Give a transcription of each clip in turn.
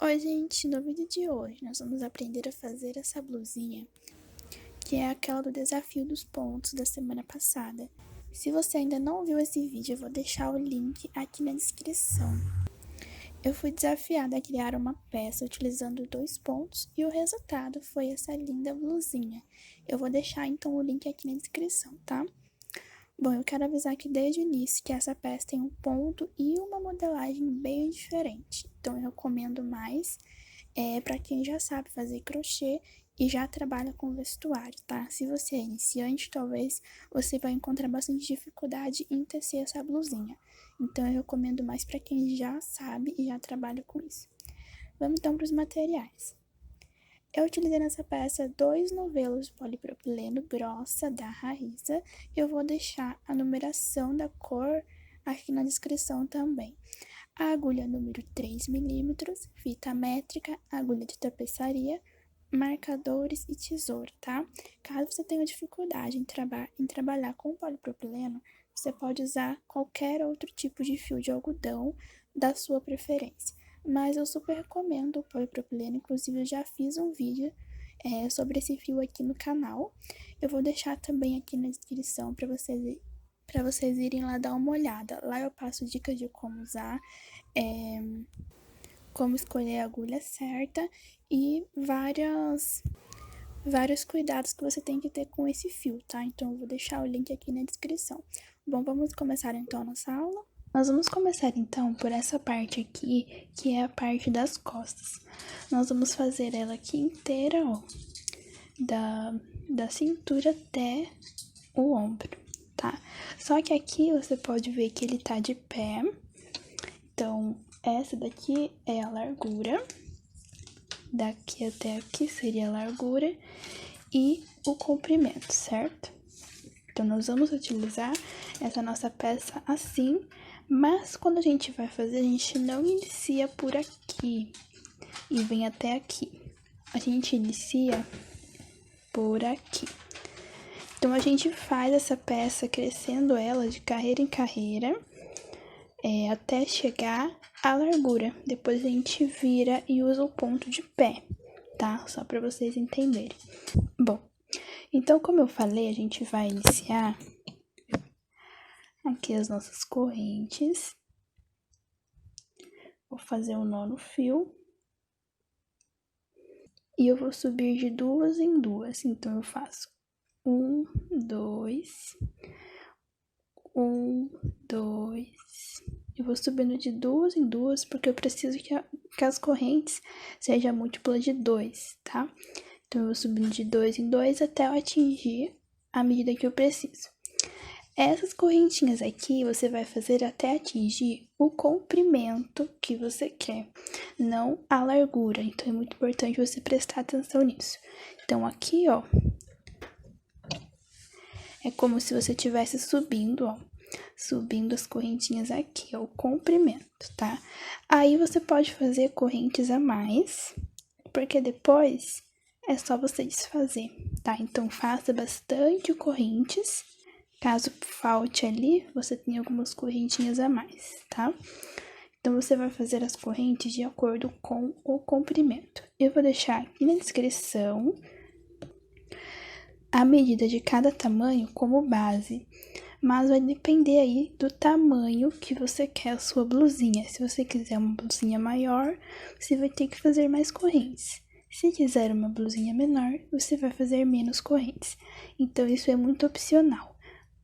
Oi gente, no vídeo de hoje nós vamos aprender a fazer essa blusinha, que é aquela do desafio dos pontos da semana passada. Se você ainda não viu esse vídeo, eu vou deixar o link aqui na descrição. Eu fui desafiada a criar uma peça utilizando 2 pontos e o resultado foi essa linda blusinha. Eu vou deixar então o link aqui na descrição, tá? Bom, eu quero avisar aqui desde o início que essa peça tem um ponto e uma modelagem bem diferente. Então, eu recomendo mais para quem já sabe fazer crochê e já trabalha com vestuário, tá? Se você é iniciante, talvez você vai encontrar bastante dificuldade em tecer essa blusinha. Então, eu recomendo mais para quem já sabe e já trabalha com isso. Vamos então para os materiais. Eu utilizei nessa peça 2 novelos de polipropileno grossa da Raíza. Eu vou deixar a numeração da cor aqui na descrição também. A agulha número 3 mm, fita métrica, agulha de tapeçaria, marcadores e tesoura, tá? Caso você tenha dificuldade em trabalhar com polipropileno, você pode usar qualquer outro tipo de fio de algodão da sua preferência. Mas eu super recomendo o polipropileno, inclusive eu já fiz um vídeo sobre esse fio aqui no canal. Eu vou deixar também aqui na descrição para vocês irem lá dar uma olhada. Lá eu passo dicas de como usar, como escolher a agulha certa e vários cuidados que você tem que ter com esse fio, tá? Então eu vou deixar o link aqui na descrição. Bom, vamos começar então a nossa aula? Nós vamos começar então por essa parte aqui, que é a parte das costas. Nós vamos fazer ela aqui inteira, ó, da cintura até o ombro, tá? Só que aqui você pode ver que ele tá de pé. Então, essa daqui é a largura, daqui até aqui seria a largura e o comprimento, certo? Então, nós vamos utilizar essa nossa peça assim. Mas quando a gente vai fazer, a gente não inicia por aqui e vem até aqui. A gente inicia por aqui. Então, a gente faz essa peça crescendo ela de carreira em carreira, até chegar à largura. Depois a gente vira e usa o ponto de pé, tá? Só para vocês entenderem. Bom, então como eu falei, a gente vai iniciar aqui as nossas correntes. Vou fazer um nó no fio. E eu vou subir de 2 em 2. Então, eu faço 1, 2, 1, 2. Eu vou subindo de 2 em 2, porque eu preciso que as correntes sejam múltiplas de 2, tá? Então, eu vou subindo de 2 em 2 até eu atingir a medida que eu preciso. Essas correntinhas aqui, você vai fazer até atingir o comprimento que você quer, não a largura. Então, é muito importante você prestar atenção nisso. Então, aqui, ó, é como se você estivesse subindo, ó, subindo as correntinhas aqui, ó, o comprimento, tá? Aí, você pode fazer correntes a mais, porque depois é só você desfazer, tá? Então, faça bastante correntes. Caso falte ali, você tem algumas correntinhas a mais, tá? Então, você vai fazer as correntes de acordo com o comprimento. Eu vou deixar aqui na descrição a medida de cada tamanho como base, mas vai depender aí do tamanho que você quer a sua blusinha. Se você quiser uma blusinha maior, você vai ter que fazer mais correntes. Se quiser uma blusinha menor, você vai fazer menos correntes. Então, isso é muito opcional.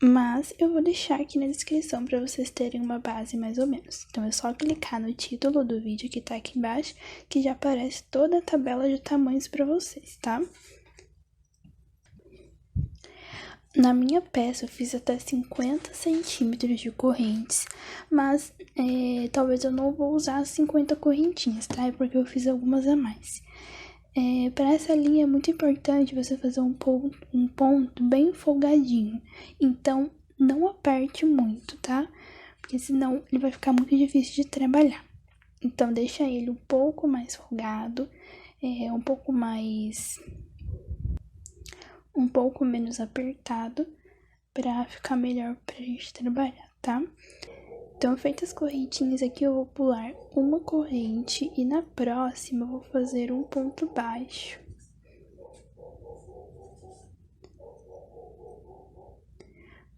Mas eu vou deixar aqui na descrição para vocês terem uma base mais ou menos. Então, é só clicar no título do vídeo que tá aqui embaixo, que já aparece toda a tabela de tamanhos para vocês, tá? Na minha peça eu fiz até 50 centímetros de correntes, mas talvez eu não vou usar as 50 correntinhas, tá? É porque eu fiz algumas a mais. Para essa linha é muito importante você fazer um ponto bem folgadinho, então não aperte muito, tá? Porque senão ele vai ficar muito difícil de trabalhar. Então deixa ele um pouco mais folgado, um pouco menos apertado, pra ficar melhor pra gente trabalhar, tá? Então, feitas as correntinhas aqui, eu vou pular uma corrente e na próxima eu vou fazer um ponto baixo.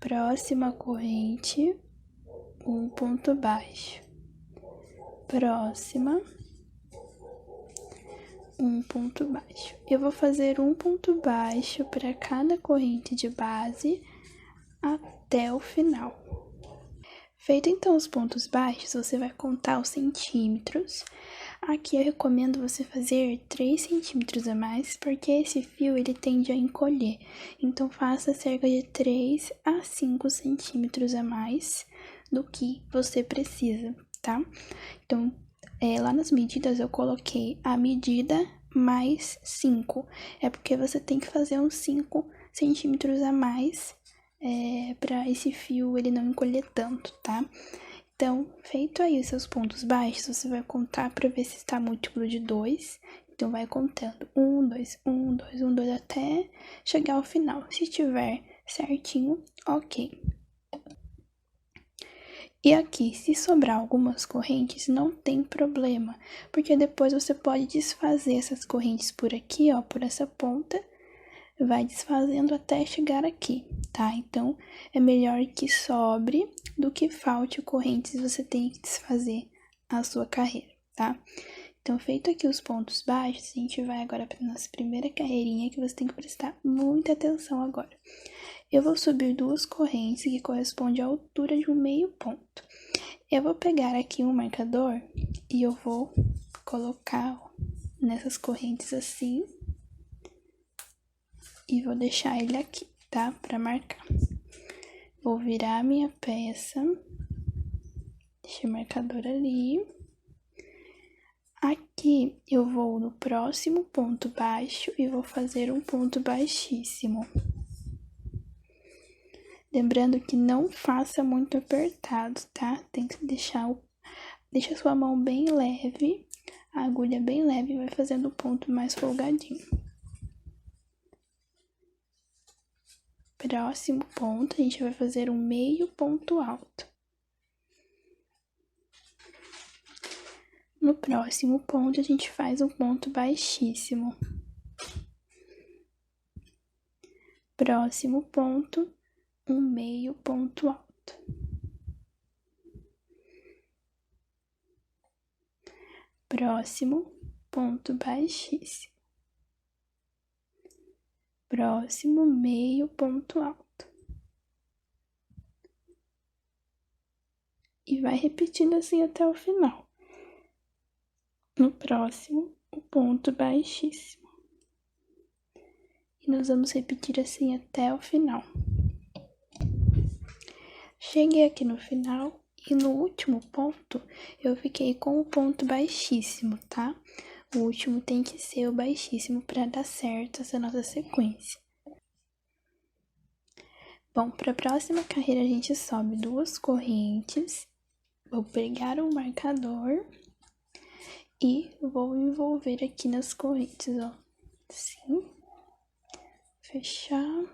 Próxima corrente, um ponto baixo. Próxima, um ponto baixo. Eu vou fazer um ponto baixo para cada corrente de base até o final. Feito então os pontos baixos, você vai contar os centímetros. Aqui eu recomendo você fazer 3 centímetros a mais, porque esse fio ele tende a encolher. Então faça cerca de 3 a 5 centímetros a mais do que você precisa, tá? Então, lá nas medidas eu coloquei a medida mais 5. É porque você tem que fazer uns 5 centímetros a mais para esse fio ele não encolher tanto, tá? Então, feito aí os seus pontos baixos, você vai contar para ver se está múltiplo de 2. Então, vai contando 1, 2, 1, 2, 1, 2 até chegar ao final. Se tiver certinho, ok. E aqui, se sobrar algumas correntes, não tem problema, porque depois você pode desfazer essas correntes por aqui, ó, por essa ponta, vai desfazendo até chegar aqui, tá? Então, é melhor que sobre do que falte correntes, você tem que desfazer a sua carreira, tá? Então, feito aqui os pontos baixos, a gente vai agora para nossa primeira carreirinha, que você tem que prestar muita atenção agora. Eu vou subir 2 correntes que correspondem à altura de um meio ponto. Eu vou pegar aqui um marcador e eu vou colocar nessas correntes assim e vou deixar ele aqui, tá? Pra marcar. Vou virar a minha peça, deixa o marcador ali. Aqui eu vou no próximo ponto baixo e vou fazer um ponto baixíssimo. Lembrando que não faça muito apertado, tá? Tem que deixa a sua mão bem leve, a agulha bem leve e vai fazendo o ponto mais folgadinho. Próximo ponto, a gente vai fazer um meio ponto alto. No próximo ponto, a gente faz um ponto baixíssimo. Próximo ponto, um meio ponto alto. Próximo, ponto baixíssimo. Próximo, meio ponto alto. E vai repetindo assim até o final. No próximo, o ponto baixíssimo. E nós vamos repetir assim até o final. Cheguei aqui no final e no último ponto eu fiquei com o ponto baixíssimo, tá? O último tem que ser o baixíssimo para dar certo essa nossa sequência. Bom, para a próxima carreira a gente sobe 2 correntes. Vou pegar um marcador e vou envolver aqui nas correntes, ó. Assim. Fechar.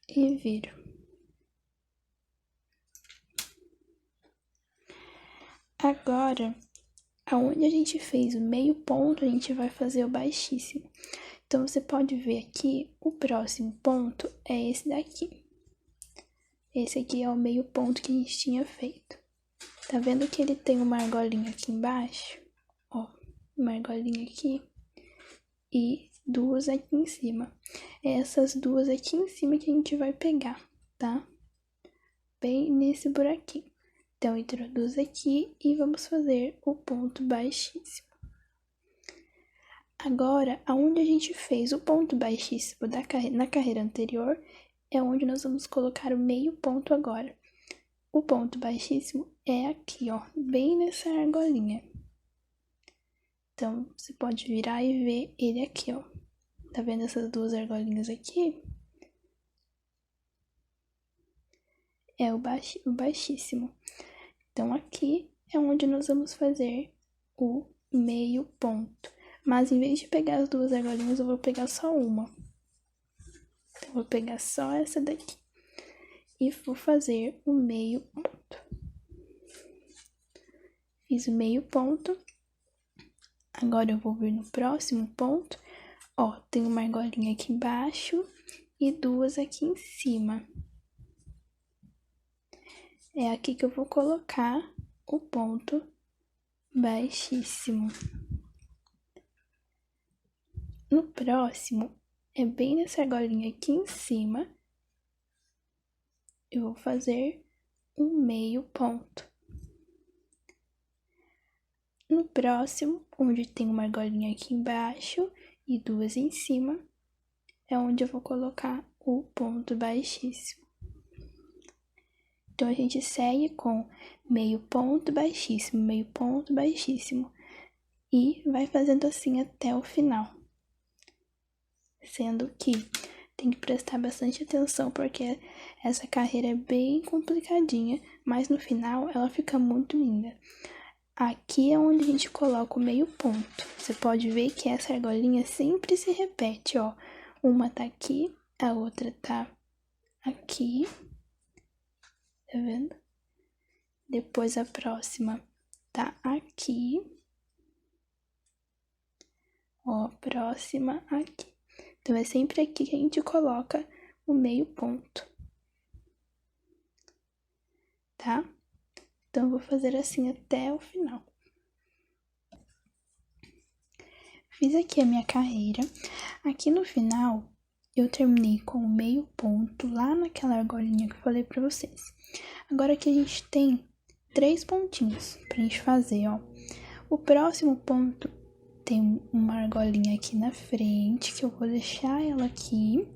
E viro. Agora, aonde a gente fez o meio ponto, a gente vai fazer o baixíssimo. Então, você pode ver aqui, o próximo ponto é esse daqui. Esse aqui é o meio ponto que a gente tinha feito. Tá vendo que ele tem uma argolinha aqui embaixo? Ó, uma argolinha aqui e 2 aqui em cima. Essas 2 aqui em cima que a gente vai pegar, tá? Bem nesse buraquinho. Então, introduz aqui e vamos fazer o ponto baixíssimo. Agora, aonde a gente fez o ponto baixíssimo na carreira anterior, é onde nós vamos colocar o meio ponto agora. O ponto baixíssimo é aqui, ó, bem nessa argolinha. Então, você pode virar e ver ele aqui, ó. Tá vendo essas duas argolinhas aqui? É o baixíssimo. Então, aqui é onde nós vamos fazer o meio ponto. Mas, em vez de pegar as duas argolinhas, eu vou pegar só uma. Então, eu vou pegar só essa daqui. E vou fazer o meio ponto. Fiz o meio ponto. Agora, eu vou vir no próximo ponto. Ó, tem uma argolinha aqui embaixo e duas aqui em cima. É aqui que eu vou colocar o ponto baixíssimo. No próximo, é bem nessa argolinha aqui em cima, eu vou fazer um meio ponto. No próximo, onde tem uma argolinha aqui embaixo e duas em cima, é onde eu vou colocar o ponto baixíssimo. Então, a gente segue com meio ponto baixíssimo, meio ponto baixíssimo. E vai fazendo assim até o final. Sendo que tem que prestar bastante atenção, porque essa carreira é bem complicadinha, mas no final ela fica muito linda. Aqui é onde a gente coloca o meio ponto. Você pode ver que essa argolinha sempre se repete, ó. Uma tá aqui, a outra tá aqui. Tá vendo? Depois a próxima tá aqui. Ó, a próxima aqui. Então, é sempre aqui que a gente coloca o meio ponto. Tá? Então, eu vou fazer assim até o final. Fiz aqui a minha carreira. Aqui no final, eu terminei com o meio ponto lá naquela argolinha que eu falei pra vocês. Agora aqui a gente tem 3 pontinhos pra gente fazer, ó. O próximo ponto tem uma argolinha aqui na frente, que eu vou deixar ela aqui.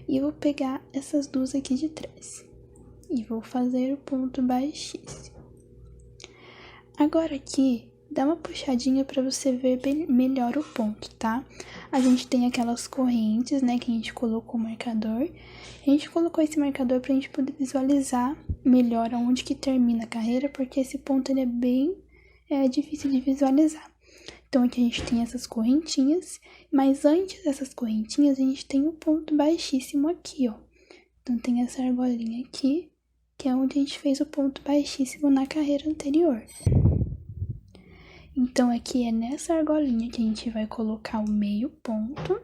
E eu vou pegar essas duas aqui de trás. E vou fazer o ponto baixíssimo. Agora aqui, dá uma puxadinha pra você ver bem melhor o ponto, tá? A gente tem aquelas correntes, né, que a gente colocou o marcador. A gente colocou esse marcador pra gente poder visualizar melhor aonde que termina a carreira, porque esse ponto ele é bem difícil de visualizar. Então, aqui a gente tem essas correntinhas, mas antes dessas correntinhas, a gente tem um ponto baixíssimo aqui, ó. Então, tem essa argolinha aqui, que é onde a gente fez o ponto baixíssimo na carreira anterior. Então, aqui é nessa argolinha que a gente vai colocar o meio ponto.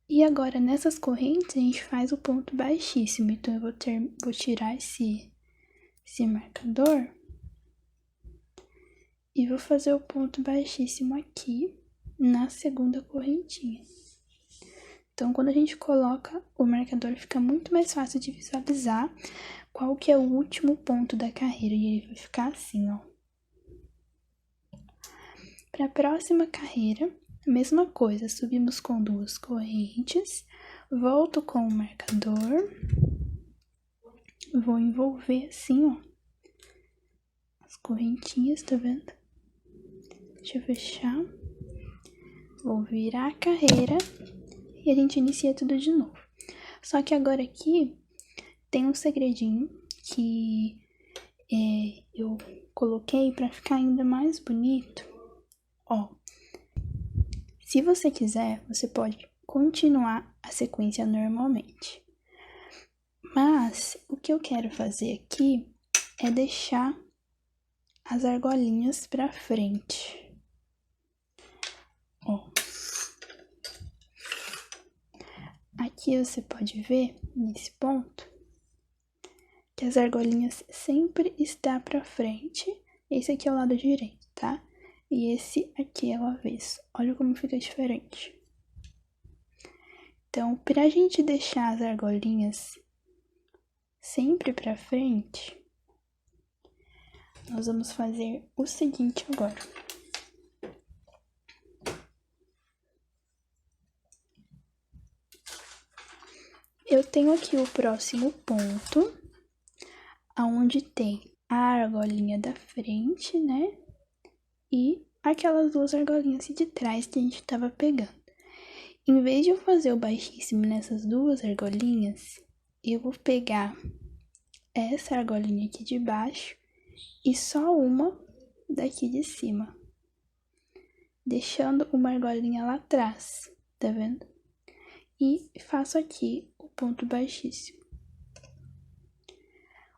E agora, nessas correntes, a gente faz o ponto baixíssimo. Então, eu vou tirar esse marcador. E vou fazer o ponto baixíssimo aqui, na segunda correntinha. Então, quando a gente coloca o marcador, fica muito mais fácil de visualizar qual que é o último ponto da carreira. E ele vai ficar assim, ó. Para a próxima carreira, a mesma coisa. Subimos com 2 correntes. Volto com o marcador. Vou envolver assim, ó. As correntinhas, tá vendo? Deixa eu fechar. Vou virar a carreira. E a gente inicia tudo de novo. Só que agora aqui tem um segredinho que eu coloquei para ficar ainda mais bonito. Ó, se você quiser, você pode continuar a sequência normalmente. Mas o que eu quero fazer aqui é deixar as argolinhas para frente. Ó. Aqui você pode ver, nesse ponto, que as argolinhas sempre estão para frente. Esse aqui é o lado direito, tá? E esse aqui é o avesso. Olha como fica diferente. Então, pra gente deixar as argolinhas sempre para frente, nós vamos fazer o seguinte agora. Eu tenho aqui o próximo ponto, aonde tem a argolinha da frente, né? E aquelas duas argolinhas de trás que a gente tava pegando. Em vez de eu fazer o baixíssimo nessas duas argolinhas, eu vou pegar essa argolinha aqui de baixo e só uma daqui de cima, deixando uma argolinha lá atrás, tá vendo? E faço aqui o ponto baixíssimo.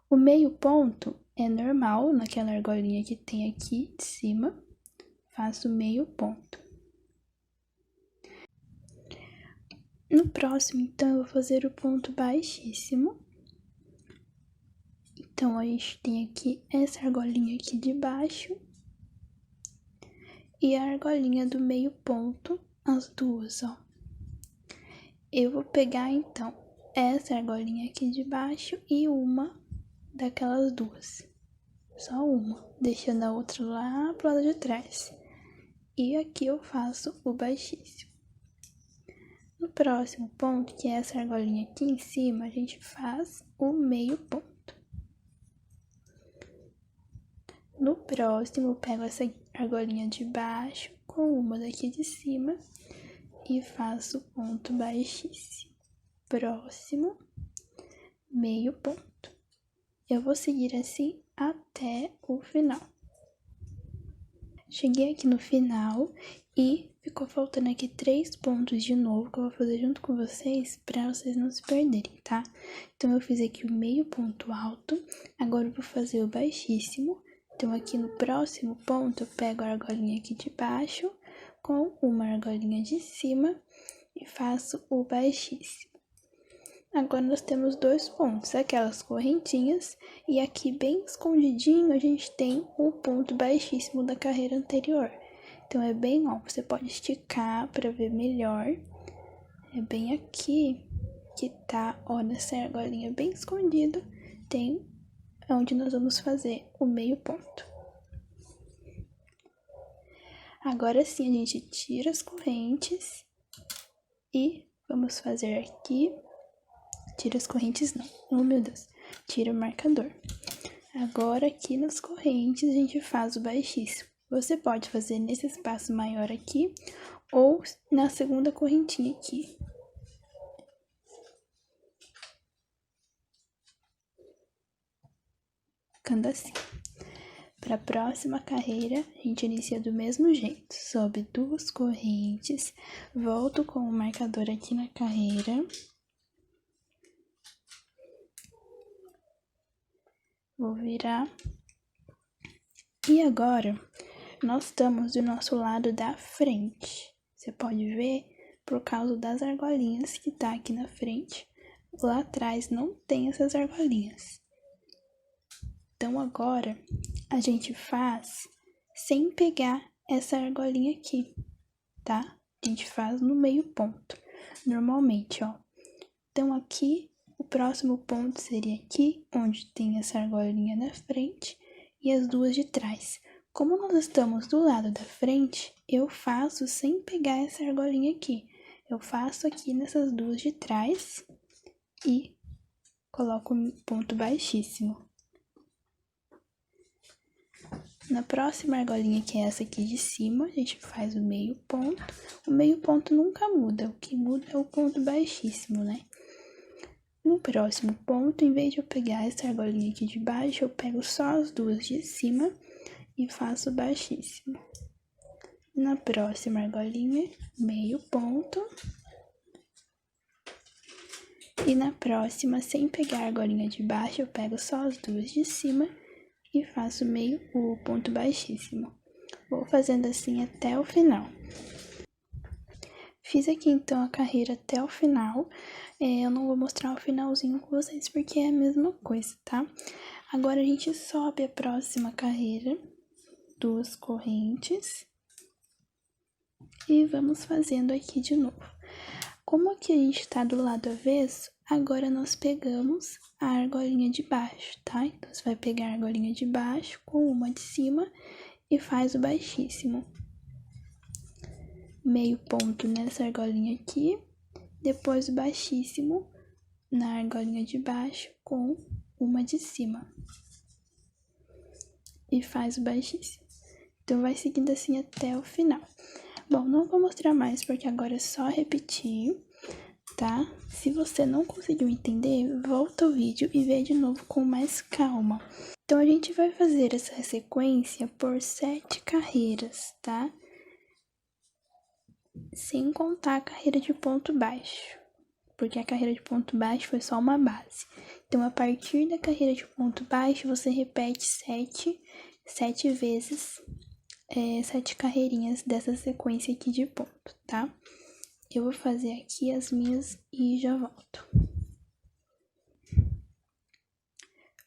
O meio ponto é normal, naquela argolinha que tem aqui de cima, faço meio ponto. No próximo, então, eu vou fazer o ponto baixíssimo. Então, a gente tem aqui essa argolinha aqui de baixo e a argolinha do meio ponto, as duas, ó. Eu vou pegar, então, essa argolinha aqui de baixo e uma daquelas duas. Só uma, deixando a outra lá pro lado de trás. E aqui eu faço o baixíssimo. No próximo ponto, que é essa argolinha aqui em cima, a gente faz o meio ponto. No próximo, eu pego essa argolinha de baixo com uma daqui de cima e faço ponto baixíssimo. Próximo, meio ponto. Eu vou seguir assim até o final. Cheguei aqui no final e ficou faltando aqui 3 pontos de novo que eu vou fazer junto com vocês para vocês não se perderem, tá? Então, eu fiz aqui o meio ponto alto, agora eu vou fazer o baixíssimo. Então, aqui no próximo ponto, eu pego a argolinha aqui de baixo com uma argolinha de cima e faço o baixíssimo. Agora, nós temos 2 pontos, aquelas correntinhas, e aqui bem escondidinho a gente tem o ponto baixíssimo da carreira anterior. Então, é bem, ó, você pode esticar para ver melhor. É bem aqui que tá, ó, nessa argolinha bem escondido, tem onde nós vamos fazer o meio ponto. Agora sim, a gente tira as correntes e vamos fazer aqui. Tira as correntes não, oh meu Deus, tira o marcador. Agora aqui nas correntes a gente faz o baixíssimo. Você pode fazer nesse espaço maior aqui ou na segunda correntinha aqui. Ficando assim. Para a próxima carreira, a gente inicia do mesmo jeito. Sobe 2 correntes, volto com o marcador aqui na carreira. Vou virar. E agora, nós estamos do nosso lado da frente. Você pode ver por causa das argolinhas que tá aqui na frente. Lá atrás não tem essas argolinhas. Então, agora, a gente faz sem pegar essa argolinha aqui, tá? A gente faz no meio ponto, normalmente, ó. Então, aqui, o próximo ponto seria aqui, onde tem essa argolinha na frente e as duas de trás. Como nós estamos do lado da frente, eu faço sem pegar essa argolinha aqui. Eu faço aqui nessas duas de trás e coloco um ponto baixíssimo. Na próxima argolinha, que é essa aqui de cima, a gente faz o meio ponto. O meio ponto nunca muda, o que muda é o ponto baixíssimo, né? No próximo ponto, em vez de eu pegar essa argolinha aqui de baixo, eu pego só as duas de cima e faço baixíssimo. Na próxima argolinha, meio ponto. E na próxima, sem pegar a argolinha de baixo, eu pego só as duas de cima e faço o ponto baixíssimo. Vou fazendo assim até o final. Fiz aqui então a carreira até o final. Eu não vou mostrar o finalzinho com vocês porque é a mesma coisa, tá? Agora a gente sobe a próxima carreira, 2 correntes. E vamos fazendo aqui de novo. Como aqui a gente tá do lado avesso, agora nós pegamos a argolinha de baixo, tá? Então, você vai pegar a argolinha de baixo com uma de cima e faz o baixíssimo. Meio ponto nessa argolinha aqui, depois o baixíssimo na argolinha de baixo com uma de cima. E faz o baixíssimo. Então, vai seguindo assim até o final. Bom, não vou mostrar mais, porque agora é só repetir, tá? Se você não conseguiu entender, volta o vídeo e vê de novo com mais calma. Então, a gente vai fazer essa sequência por 7 carreiras, tá? Sem contar a carreira de ponto baixo, porque a carreira de ponto baixo foi só uma base. Então, a partir da carreira de ponto baixo, você repete 7 vezes 7 carreirinhas dessa sequência aqui de ponto, tá? Eu vou fazer aqui as minhas e já volto.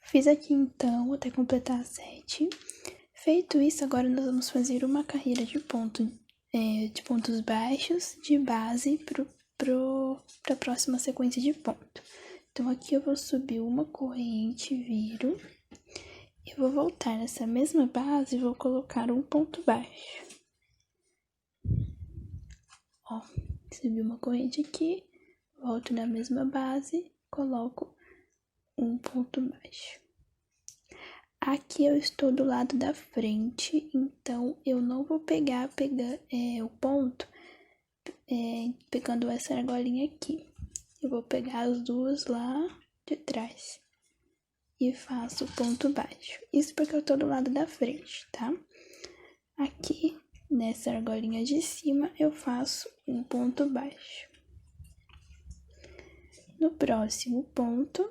Fiz aqui então até completar 7. Feito isso, agora nós vamos fazer uma carreira de pontos baixos de base para a próxima sequência de ponto. Então aqui eu vou subir uma corrente, viro. Eu vou voltar nessa mesma base e vou colocar um ponto baixo. Ó, subi uma corrente aqui, volto na mesma base, coloco um ponto baixo. Aqui eu estou do lado da frente, então eu não vou pegar o ponto pegando essa argolinha aqui. Eu vou pegar as duas lá de trás e faço ponto baixo. Isso porque eu tô do lado da frente, tá? Aqui, nessa argolinha de cima, eu faço um ponto baixo. No próximo ponto,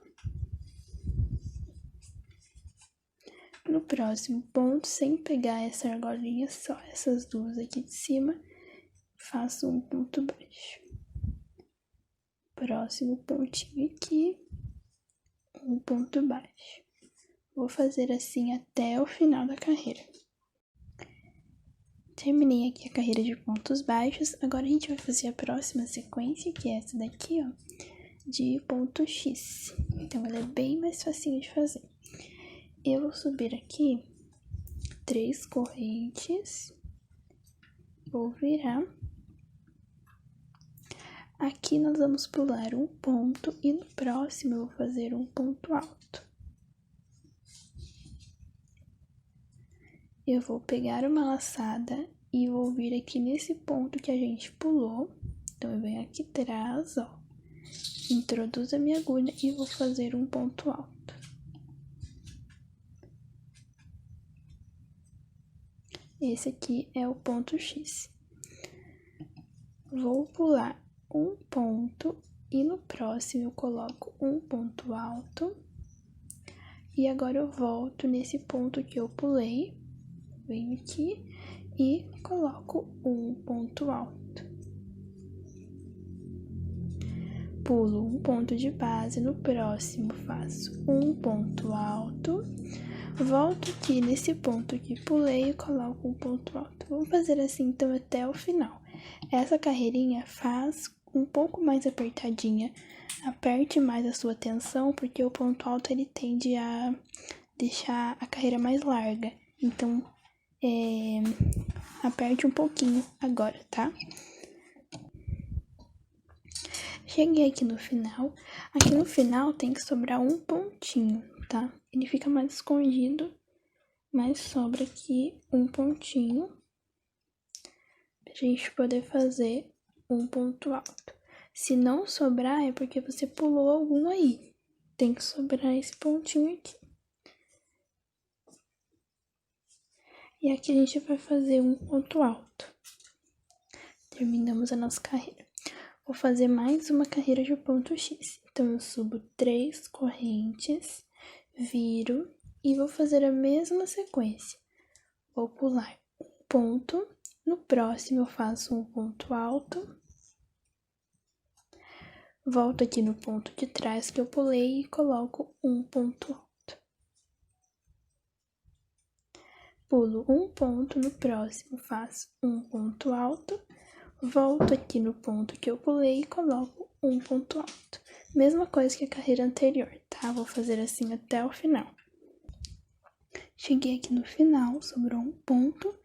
sem pegar essa argolinha, só essas duas aqui de cima, faço um ponto baixo. Próximo pontinho aqui, um ponto baixo. Vou fazer assim até o final da carreira. Terminei aqui a carreira de pontos baixos, agora a gente vai fazer a próxima sequência, que é essa daqui, ó, de ponto X. Então, ela é bem mais facinho de fazer. Eu vou subir aqui 3 correntes, vou virar. Aqui nós vamos pular um ponto e no próximo eu vou fazer um ponto alto. Eu vou pegar uma laçada e vou vir aqui nesse ponto que a gente pulou. Então, eu venho aqui atrás, ó, introduzo a minha agulha e vou fazer um ponto alto. Esse aqui é o ponto X. Vou pular um ponto e no próximo eu coloco um ponto alto. E agora eu volto nesse ponto que eu pulei, venho aqui e coloco um ponto alto. Pulo um ponto de base, no próximo faço um ponto alto. Volto aqui nesse ponto que pulei e coloco um ponto alto. Vamos fazer assim então até o final. Essa carreirinha faz um pouco mais apertadinha. Aperte mais a sua tensão, porque o ponto alto ele tende a deixar a carreira mais larga. Então, aperte um pouquinho agora, tá? Cheguei aqui no final. Aqui no final tem que sobrar um pontinho, tá? Ele fica mais escondido, mas sobra aqui um pontinho pra gente poder fazer um ponto alto. Se não sobrar, é porque você pulou algum aí. Tem que sobrar esse pontinho aqui. E aqui a gente vai fazer um ponto alto. Terminamos a nossa carreira. Vou fazer mais uma carreira de ponto X. Então, eu subo 3 correntes, viro e vou fazer a mesma sequência. Vou pular um ponto, no próximo eu faço um ponto alto. Volto aqui no ponto de trás que eu pulei e coloco um ponto alto. Pulo um ponto, no próximo faço um ponto alto. Volto aqui no ponto que eu pulei e coloco um ponto alto. Mesma coisa que a carreira anterior, tá? Vou fazer assim até o final. Cheguei aqui no final, sobrou um ponto.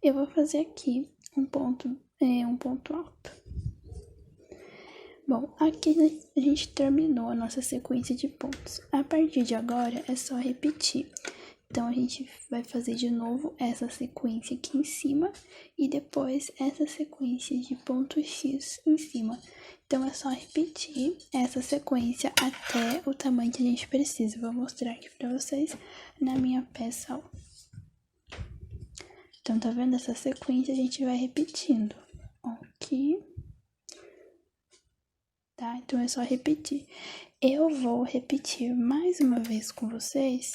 Eu vou fazer aqui um ponto alto. Bom, aqui a gente terminou a nossa sequência de pontos. A partir de agora é só repetir. Então, a gente vai fazer de novo essa sequência aqui em cima e depois essa sequência de ponto X em cima. Então, é só repetir essa sequência até o tamanho que a gente precisa. Vou mostrar aqui pra vocês na minha peça, ó. Então, tá vendo? Essa sequência a gente vai repetindo. Ó, aqui. Tá? Então, é só repetir. Eu vou repetir mais uma vez com vocês,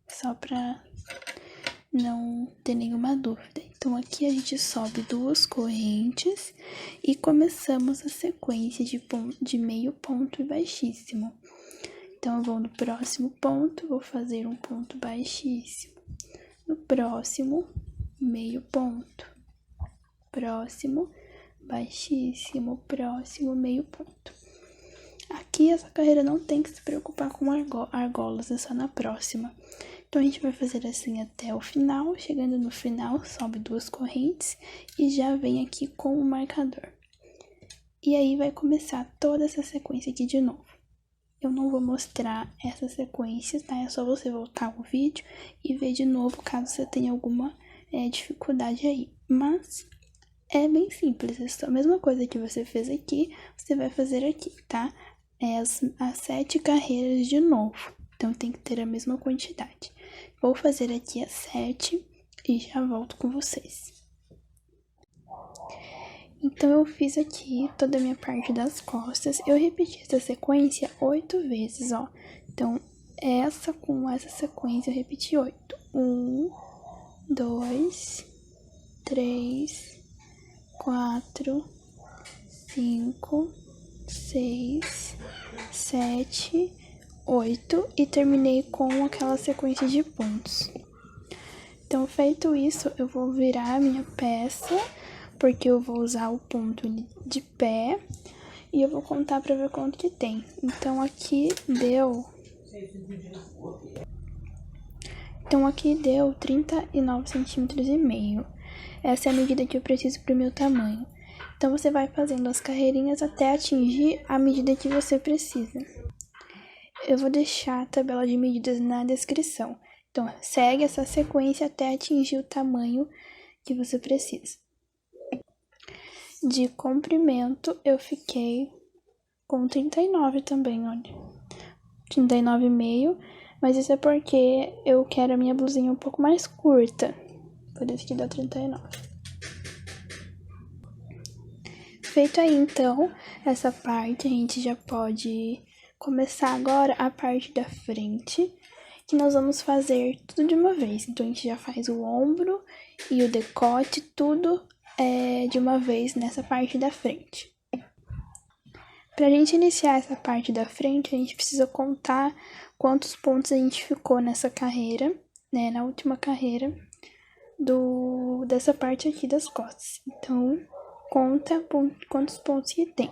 só pra não ter nenhuma dúvida. Então, aqui a gente sobe 2 correntes e começamos a sequência de meio ponto e baixíssimo. Então, eu vou no próximo ponto, vou fazer um ponto baixíssimo. No próximo, meio ponto. Próximo, baixíssimo. Próximo, meio ponto. Aqui, essa carreira não tem que se preocupar com argolas, é só na próxima. Então, a gente vai fazer assim até o final. Chegando no final, sobe 2 correntes e já vem aqui com o marcador. E aí, vai começar toda essa sequência aqui de novo. Eu não vou mostrar essa sequência, tá? É só você voltar o vídeo e ver de novo, caso você tenha alguma dificuldade aí. Mas é bem simples, é só a mesma coisa que você fez aqui, você vai fazer aqui, tá? As 7 carreiras de novo. Então, tem que ter a mesma quantidade. Vou fazer aqui as 7 e já volto com vocês. Então, eu fiz aqui toda a minha parte das costas. Eu repeti essa sequência 8 vezes, ó. Então, essa com essa sequência eu repeti 8. 1, 2, 3, 4, 5, 6, 7, 8 e terminei com aquela sequência de pontos. Então, feito isso, eu vou virar a minha peça, porque eu vou usar o ponto de pé e eu vou contar pra ver quanto que tem. Então, aqui deu 39 centímetros e meio. Essa é a medida que eu preciso pro meu tamanho. Então, você vai fazendo as carreirinhas até atingir a medida que você precisa. Eu vou deixar a tabela de medidas na descrição. Então, segue essa sequência até atingir o tamanho que você precisa. De comprimento, eu fiquei com 39 também, olha. 39,5, mas isso é porque eu quero a minha blusinha um pouco mais curta. Por isso que dá 39. Feito aí, então, essa parte, a gente já pode começar agora a parte da frente, que nós vamos fazer tudo de uma vez. Então, a gente já faz o ombro e o decote, tudo de uma vez nessa parte da frente. Pra gente iniciar essa parte da frente, a gente precisa contar quantos pontos a gente ficou nessa carreira, né, na última carreira dessa parte aqui das costas. Então, conta quantos pontos que tem.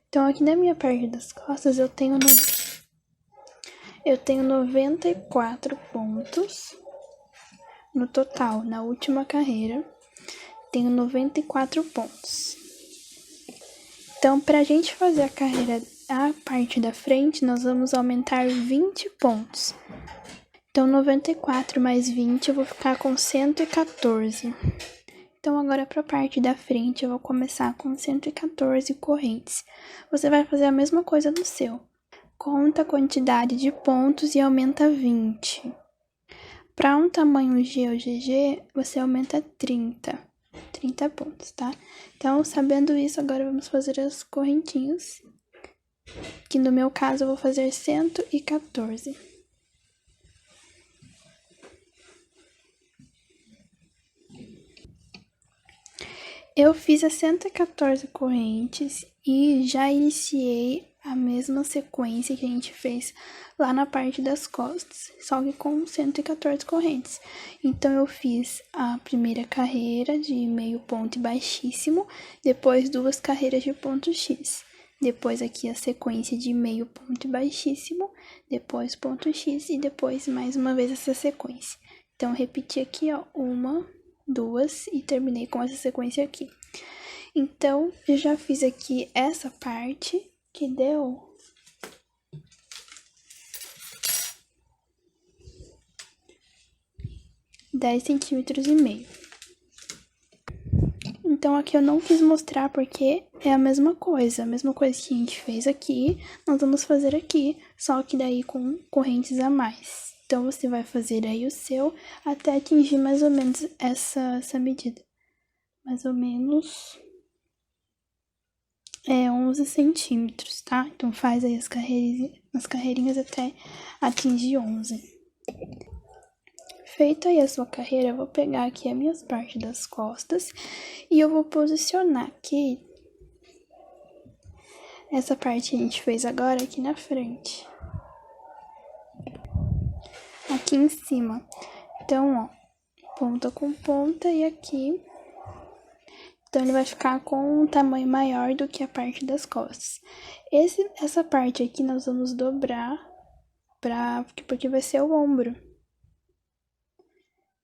Então, aqui na minha parte das costas, eu tenho 94 pontos no total. Na última carreira, tenho 94 pontos. Então, pra gente fazer a parte da frente, nós vamos aumentar 20 pontos. Então, 94 mais 20, eu vou ficar com 114. Então, agora pra parte da frente, eu vou começar com 114 correntes. Você vai fazer a mesma coisa no seu. Conta a quantidade de pontos e aumenta 20. Para um tamanho G ou GG, você aumenta 30 pontos, tá? Então, sabendo isso, agora vamos fazer as correntinhas. Que no meu caso, eu vou fazer 114. Eu fiz as 114 correntes e já iniciei a mesma sequência que a gente fez lá na parte das costas, só que com 114 correntes. Então, eu fiz a primeira carreira de meio ponto e baixíssimo, depois 2 carreiras de ponto X. Depois aqui a sequência de meio ponto e baixíssimo, depois ponto X e depois mais uma vez essa sequência. Então, repeti aqui, ó, 1, duas e terminei com essa sequência aqui. Então, eu já fiz aqui essa parte que deu 10,5 cm. Então, aqui eu não quis mostrar porque é a mesma coisa que a gente fez aqui, nós vamos fazer aqui, só que daí com correntes a mais. Então, você vai fazer aí o seu até atingir mais ou menos essa medida. Mais ou menos 11 centímetros, tá? Então, faz aí as carreirinhas até atingir 11. Feita aí a sua carreira, eu vou pegar aqui as minhas partes das costas e eu vou posicionar aqui essa parte que a gente fez agora aqui na frente. Aqui em cima. Então, ó, ponta com ponta e aqui. Então, ele vai ficar com um tamanho maior do que a parte das costas. Essa parte aqui nós vamos dobrar porque vai ser o ombro.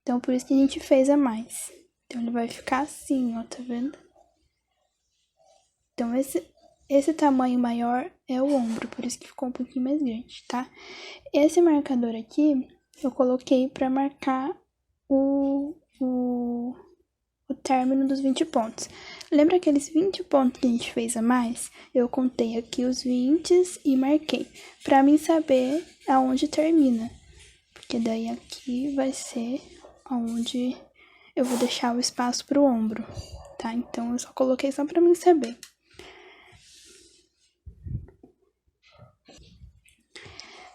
Então, por isso que a gente fez a mais. Então, ele vai ficar assim, ó, tá vendo? Então, esse tamanho maior é o ombro, por isso que ficou um pouquinho mais grande, tá? Esse marcador aqui, eu coloquei pra marcar o término dos 20 pontos. Lembra aqueles 20 pontos que a gente fez a mais? Eu contei aqui os 20 e marquei, pra mim saber aonde termina. Porque daí aqui vai ser onde eu vou deixar o espaço pro ombro, tá? Então, eu só coloquei só pra mim saber.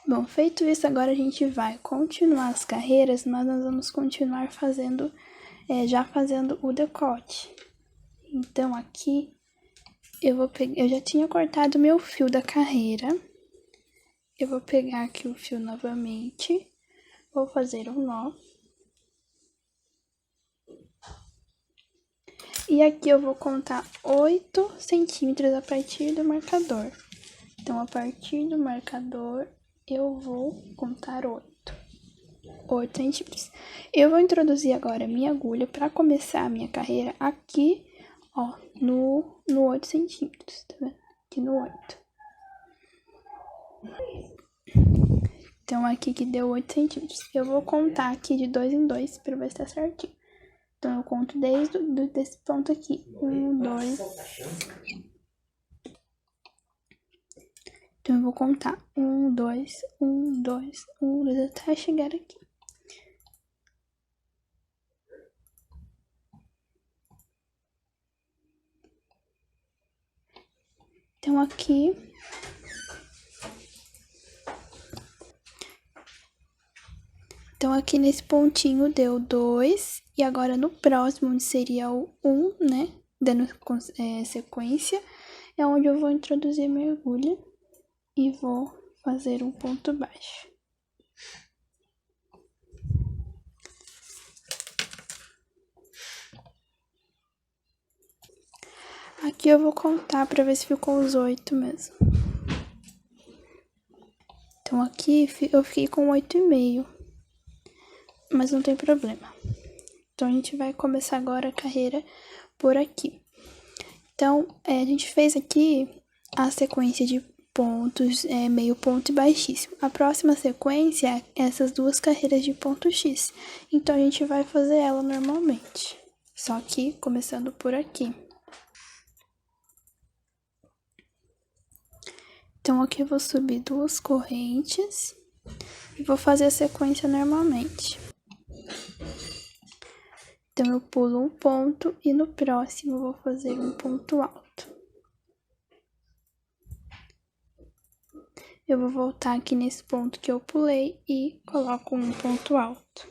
Bom, feito isso, agora a gente vai continuar as carreiras, mas nós vamos continuar fazendo, já fazendo o decote. Então, aqui, eu já tinha cortado meu fio da carreira. Eu vou pegar aqui o fio novamente, vou fazer um nó. E aqui eu vou contar 8 centímetros a partir do marcador. Então, a partir do marcador, eu vou contar 8 centímetros. Eu vou introduzir agora a minha agulha para começar a minha carreira aqui, ó, no 8 centímetros, tá vendo? Aqui no 8. Então, aqui que deu 8 centímetros. Eu vou contar aqui de 2 em 2 para ver se tá certinho. Então, eu conto desde desse ponto aqui. 1, 2... Então, eu vou contar 1, 2, 1, 2, 1, 2, até chegar aqui. Então, aqui... Então, aqui nesse pontinho deu 2. E agora, no próximo, onde seria o 1, né? Dando sequência, é onde eu vou introduzir minha agulha. E vou fazer um ponto baixo. Aqui eu vou contar pra ver se ficou os 8 mesmo. Então, aqui eu fiquei com 8,5. Mas não tem problema. Então, a gente vai começar agora a carreira por aqui. Então, a gente fez aqui a sequência de pontos, meio ponto e baixíssimo. A próxima sequência é essas duas carreiras de ponto X. Então, a gente vai fazer ela normalmente. Só que começando por aqui. Então, aqui eu vou subir 2 correntes e vou fazer a sequência normalmente. Então, eu pulo um ponto e no próximo eu vou fazer um ponto alto. Eu vou voltar aqui nesse ponto que eu pulei e coloco um ponto alto.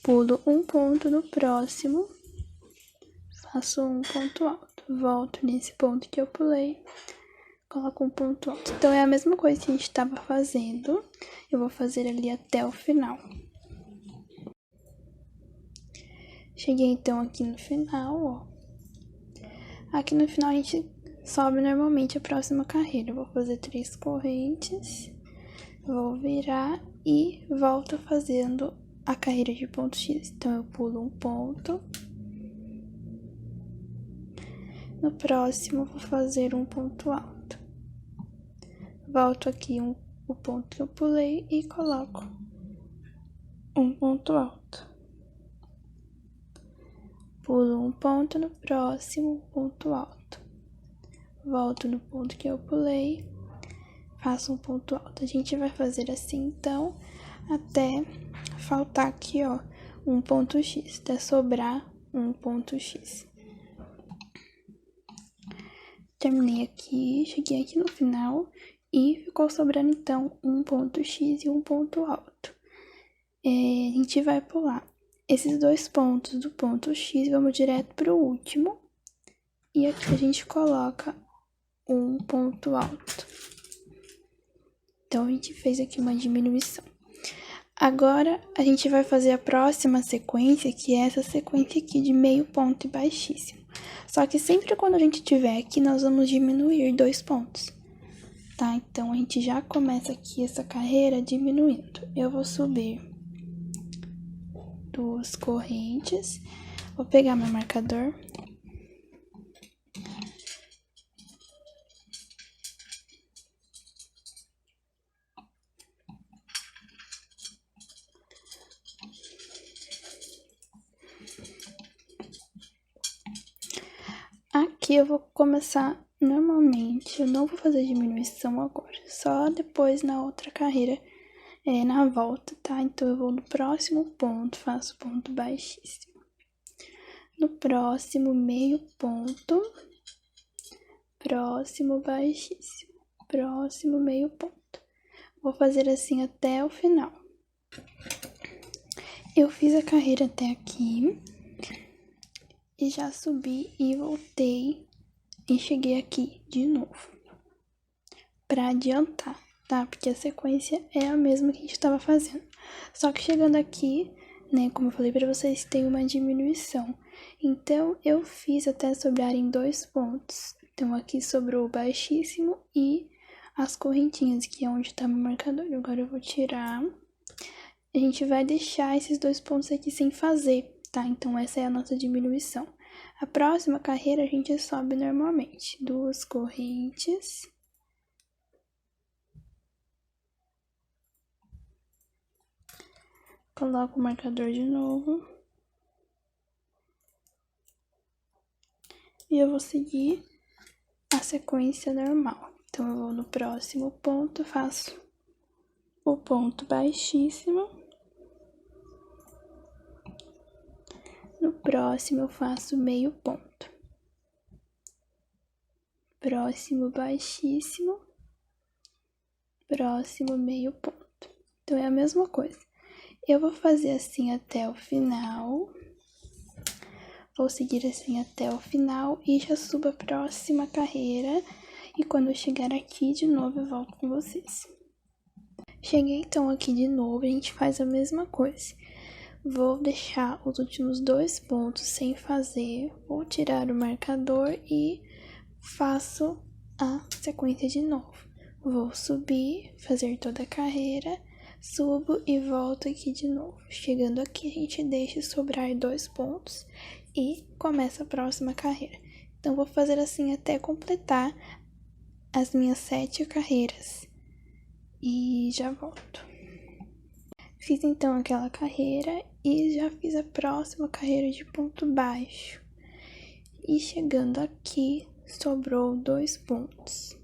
Pulo um ponto no próximo, faço um ponto alto. Volto nesse ponto que eu pulei, coloco um ponto alto. Então, é a mesma coisa que a gente estava fazendo. Eu vou fazer ali até o final. Cheguei, então, aqui no final, ó. Aqui no final, a gente sobe normalmente a próxima carreira. Eu vou fazer 3 correntes, vou virar e volto fazendo a carreira de ponto X. Então, eu pulo um ponto. No próximo, vou fazer um ponto alto. Volto aqui o ponto que eu pulei e coloco um ponto alto. Pulo um ponto, no próximo, ponto alto. Volto no ponto que eu pulei, faço um ponto alto. A gente vai fazer assim, então, até faltar aqui, ó, um ponto X, até sobrar um ponto X. Terminei aqui, cheguei aqui no final e ficou sobrando, então, um ponto X e um ponto alto. A gente vai pular esses dois pontos do ponto X, vamos direto para o último. E aqui a gente coloca um ponto alto. Então, a gente fez aqui uma diminuição. Agora, a gente vai fazer a próxima sequência, que é essa sequência aqui de meio ponto e baixíssimo. Só que sempre quando a gente tiver aqui, nós vamos diminuir 2 pontos, tá? Então, a gente já começa aqui essa carreira diminuindo. Eu vou subir 2 correntes, vou pegar meu marcador. Aqui eu vou começar normalmente, eu não vou fazer diminuição agora, só depois na outra carreira, na volta, tá? Então, eu vou no próximo ponto, faço ponto baixíssimo. No próximo, meio ponto, próximo baixíssimo, próximo meio ponto. Vou fazer assim até o final. Eu fiz a carreira até aqui. E já subi e voltei e cheguei aqui de novo, pra adiantar, tá? Porque a sequência é a mesma que a gente tava fazendo. Só que chegando aqui, né, como eu falei pra vocês, tem uma diminuição. Então, eu fiz até sobrarem 2 pontos. Então, aqui sobrou o baixíssimo e as correntinhas, que é onde tá meu marcador. Agora eu vou tirar. A gente vai deixar esses 2 pontos aqui sem fazer, tá? Então, essa é a nossa diminuição. A próxima carreira a gente sobe normalmente. 2 correntes. Coloco o marcador de novo. E eu vou seguir a sequência normal. Então, eu vou no próximo ponto, faço o ponto baixíssimo. No próximo, eu faço meio ponto. Próximo baixíssimo. Próximo meio ponto. Então, é a mesma coisa. Eu vou fazer assim até o final. Vou seguir assim até o final e já subo a próxima carreira. E quando eu chegar aqui de novo, eu volto com vocês. Cheguei então aqui de novo, a gente faz a mesma coisa. Vou deixar os últimos 2 pontos sem fazer, vou tirar o marcador e faço a sequência de novo. Vou subir, fazer toda a carreira, subo e volto aqui de novo. Chegando aqui, a gente deixa sobrar 2 pontos e começa a próxima carreira. Então, vou fazer assim até completar as minhas 7 carreiras e já volto. Fiz então aquela carreira e já fiz a próxima carreira de ponto baixo. E chegando aqui, sobrou 2 pontos.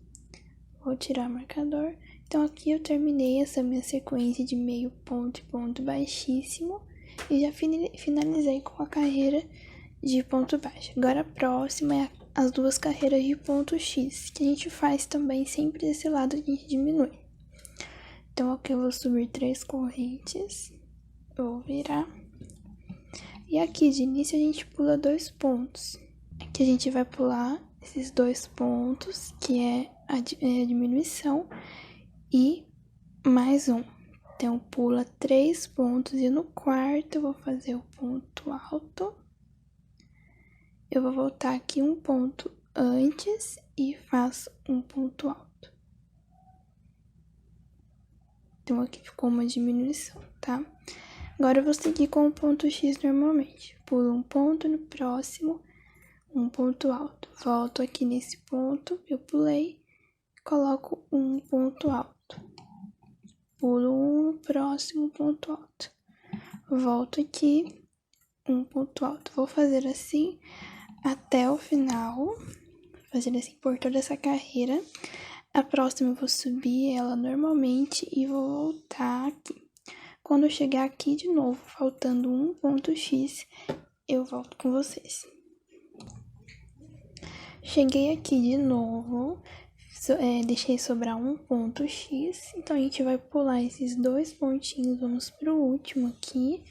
Vou tirar o marcador. Então, aqui eu terminei essa minha sequência de meio ponto e ponto baixíssimo. E já finalizei com a carreira de ponto baixo. Agora, a próxima é as 2 carreiras de ponto X, que a gente faz também sempre desse lado que a gente diminui. Então, aqui eu vou subir 3 correntes, vou virar. E aqui de início a gente pula 2 pontos. Aqui a gente vai pular esses 2 pontos, que é a diminuição, e mais um. Então, pula 3 pontos e no quarto eu vou fazer o ponto alto. Eu vou voltar aqui um ponto antes e faço um ponto alto. Então, aqui ficou uma diminuição, tá? Agora, eu vou seguir com o ponto X normalmente. Pulo um ponto no próximo, um ponto alto. Volto aqui nesse ponto, eu pulei, coloco um ponto alto. Pulo um no próximo ponto alto. Volto aqui, um ponto alto. Vou fazer assim até o final, fazer assim por toda essa carreira. A próxima eu vou subir ela normalmente e vou voltar aqui. Quando eu chegar aqui de novo, faltando um ponto X, eu volto com vocês. Cheguei aqui de novo, deixei sobrar um ponto X, então a gente vai pular esses dois pontinhos, vamos pro último aqui,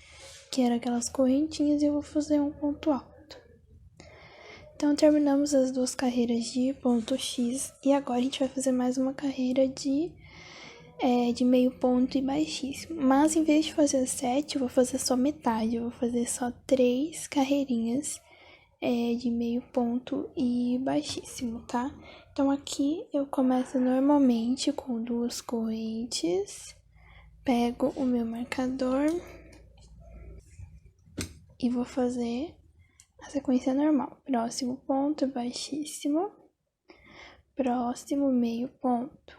que era aquelas correntinhas, e eu vou fazer um ponto alto. Então, terminamos as duas carreiras de ponto X, e agora a gente vai fazer mais uma carreira de meio ponto e baixíssimo. Mas, em vez de fazer 7, eu vou fazer só metade, eu vou fazer só 3 carreirinhas de meio ponto e baixíssimo, tá? Então, aqui eu começo normalmente com 2 correntes, pego o meu marcador e vou fazer a sequência normal. Próximo ponto, baixíssimo. Próximo, meio ponto.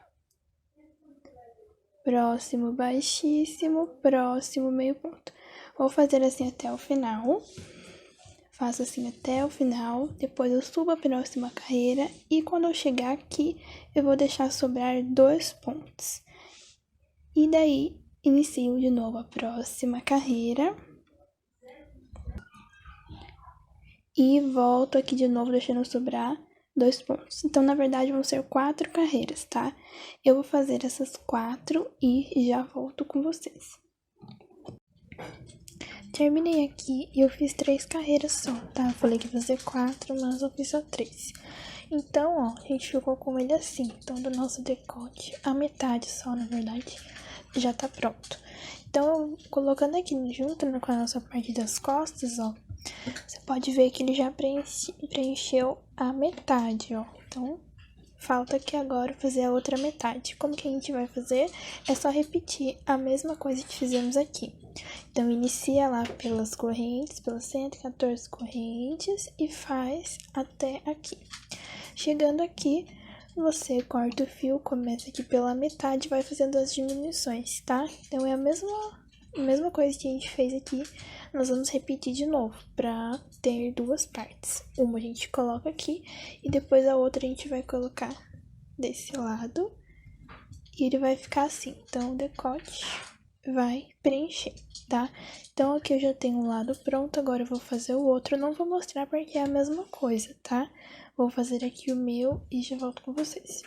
Próximo, baixíssimo. Próximo, meio ponto. Vou fazer assim até o final. Faço assim até o final. Depois eu subo a próxima carreira. E quando eu chegar aqui, eu vou deixar sobrar 2 pontos. E daí, inicio de novo a próxima carreira. E volto aqui de novo, deixando sobrar 2 pontos. Então, na verdade, vão ser 4 carreiras, tá? Eu vou fazer essas 4 e já volto com vocês. Terminei aqui e eu fiz 3 carreiras só, tá? Eu falei que ia fazer 4, mas eu fiz só 3. Então, ó, a gente ficou com ele assim. Então, do nosso decote, a metade só, na verdade, já tá pronto. Então, colocando aqui junto com a nossa parte das costas, ó, você pode ver que ele já preencheu a metade, ó. Então, falta aqui agora fazer a outra metade. Como que a gente vai fazer? É só repetir a mesma coisa que fizemos aqui. Então, inicia lá pelas correntes, pelas 114 correntes e faz até aqui. Chegando aqui, você corta o fio, começa aqui pela metade e vai fazendo as diminuições, tá? Então, é a mesma coisa que a gente fez aqui, nós vamos repetir de novo, pra ter 2 partes. Uma a gente coloca aqui, e depois a outra a gente vai colocar desse lado, e ele vai ficar assim. Então, o decote vai preencher, tá? Então, aqui eu já tenho um lado pronto, agora eu vou fazer o outro. Eu não vou mostrar porque é a mesma coisa, tá? Vou fazer aqui o meu e já volto com vocês.